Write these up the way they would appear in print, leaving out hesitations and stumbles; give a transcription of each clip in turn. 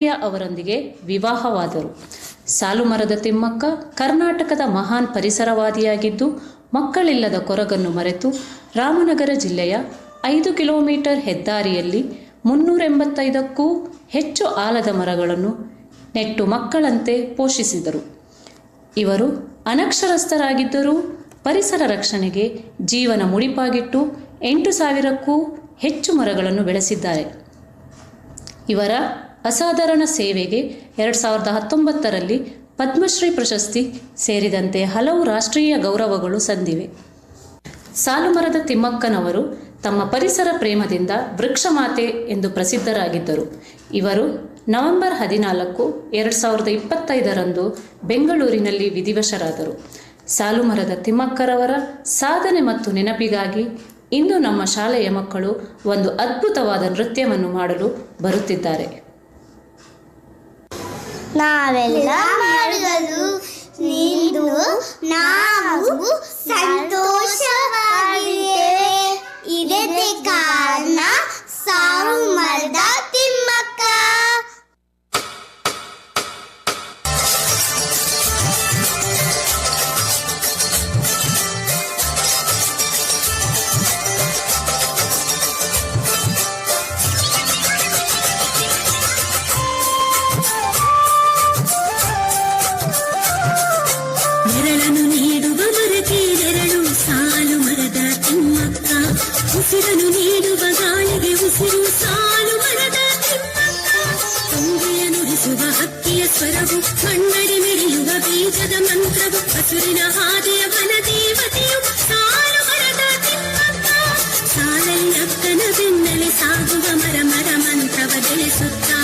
ಅವರೊಂದಿಗೆ ವಿವಾಹವಾದರು. ಸಾಲುಮರದ ತಿಮ್ಮಕ್ಕ ಕರ್ನಾಟಕದ ಮಹಾನ್ ಪರಿಸರವಾದಿಯಾಗಿದ್ದು, ಮಕ್ಕಳಿಲ್ಲದ ಕೊರಗನ್ನು ಮರೆತು ರಾಮನಗರ ಜಿಲ್ಲೆಯ 5 ಕಿಲೋಮೀಟರ್ ಹೆದ್ದಾರಿಯಲ್ಲಿ 385ಕ್ಕೂ ಹೆಚ್ಚು ಆಲದ ಮರಗಳನ್ನು ನೆಟ್ಟು ಮಕ್ಕಳಂತೆ ಪೋಷಿಸಿದರು. ಇವರು ಅನಕ್ಷರಸ್ಥರಾಗಿದ್ದರೂ ಪರಿಸರ ರಕ್ಷಣೆಗೆ ಜೀವನ ಮುಡಿಪಾಗಿಟ್ಟು 8,000ಕ್ಕೂ ಹೆಚ್ಚು ಮರಗಳನ್ನು ಬೆಳೆಸಿದ್ದಾರೆ. ಇವರ ಅಸಾಧಾರಣ ಸೇವೆಗೆ 2019ರಲ್ಲಿ ಪದ್ಮಶ್ರೀ ಪ್ರಶಸ್ತಿ ಸೇರಿದಂತೆ ಹಲವು ರಾಷ್ಟ್ರೀಯ ಗೌರವಗಳು ಸಂದಿವೆ. ಸಾಲುಮರದ ತಿಮ್ಮಕ್ಕನವರು ತಮ್ಮ ಪರಿಸರ ಪ್ರೇಮದಿಂದ ವೃಕ್ಷಮಾತೆ ಎಂದು ಪ್ರಸಿದ್ಧರಾಗಿದ್ದರು. ಇವರು ನವೆಂಬರ್ 14, 2025ರಂದು ಬೆಂಗಳೂರಿನಲ್ಲಿ ವಿಧಿವಶರಾದರು. ಸಾಲುಮರದ ತಿಮ್ಮಕ್ಕರವರ ಸಾಧನೆ ಮತ್ತು ನೆನಪಿಗಾಗಿ ಇಂದು ನಮ್ಮ ಶಾಲೆಯ ಮಕ್ಕಳು ಒಂದು ಅದ್ಭುತವಾದ ನೃತ್ಯವನ್ನು ಮಾಡಲು ಬರುತ್ತಿದ್ದಾರೆ. ನಾವೆಲ್ಲ ಮಾಡಿದರು ನಿಂದು ನಾವು ಸಂತೋಷವಾಗಿದ್ದೇವೆ. ಇದಕ್ಕೆ ಕಾರಣ ಸಾಲುಮರದ ತಿಮ್ಮಕ್ಕ. ಉಸಿರನ್ನು ನೀಡುವ ಗಾಳಿಗೆ ಉಸಿರು ಸಾಲುಮರದ ತಿಮ್ಮಕ್ಕ. ತುಂಗೆಯ ನುಡಿಸುವ ಹಕ್ಕಿಯ ಸ್ವರವು, ಕಣ್ಣಡಿ ಮಿಡಿಯುವ ಬೀಜದ ಮಂತ್ರವು, ಹಸುರಿನ ಹಾದಿಯ ವನ ದೇವತೆಯು ಸಾಲುಮರದ ತಿಮ್ಮಕ್ಕ. ಸಾಲಲ್ಲಿ ಅಕ್ಕನ ಬೆನ್ನಲೆ ಸಾಗುವ ಮರ ಮಂತ್ರವ ಬೆಳೆಸುತ್ತಾ,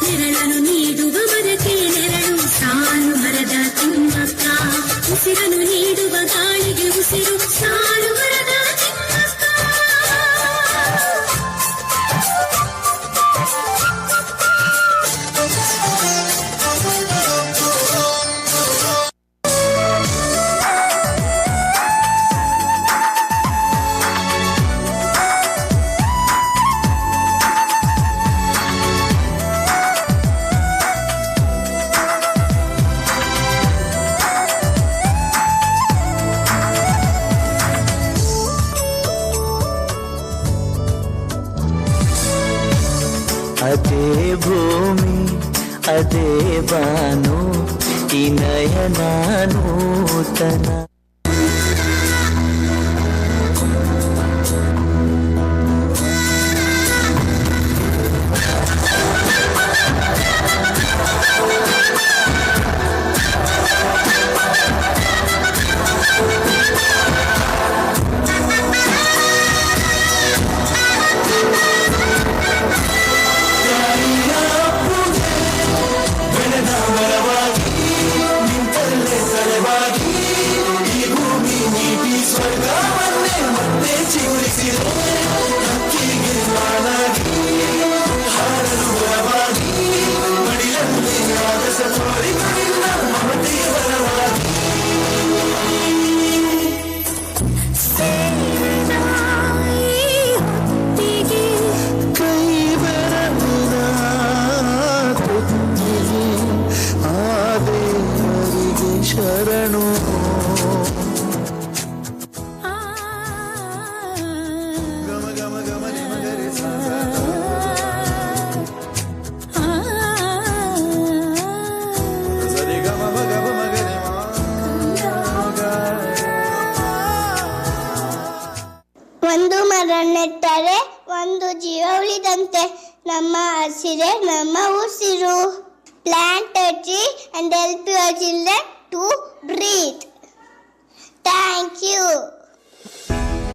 ನೆರಳನ್ನು ನೀಡುವ ಮರಕ್ಕೆ ನೆರಳು ಸಾಲುಮರದ ತಿಮ್ಮಕ್ಕ. ಉಸಿರನ್ನು ನೀಡುವ ಗಾಳಿಗೆ ಉಸಿರು ಸಾಲುಮರದ ತಿಮ್ಮಕ್ಕ. ಅದೇ ಭೂಮಿ ಅದೇ ಬಾನು ಈ ನಯನ ನೂತನ. ಒಂದು ಮರ ನೆಟ್ಟರೆ ಒಂದು ಜೀವ ಉಳಿದಂತೆ. ನಮ್ಮ ಹಸಿರೇ ನಮ್ಮ ಉಸಿರು. Plant a tree and help your children to breathe. Thank you.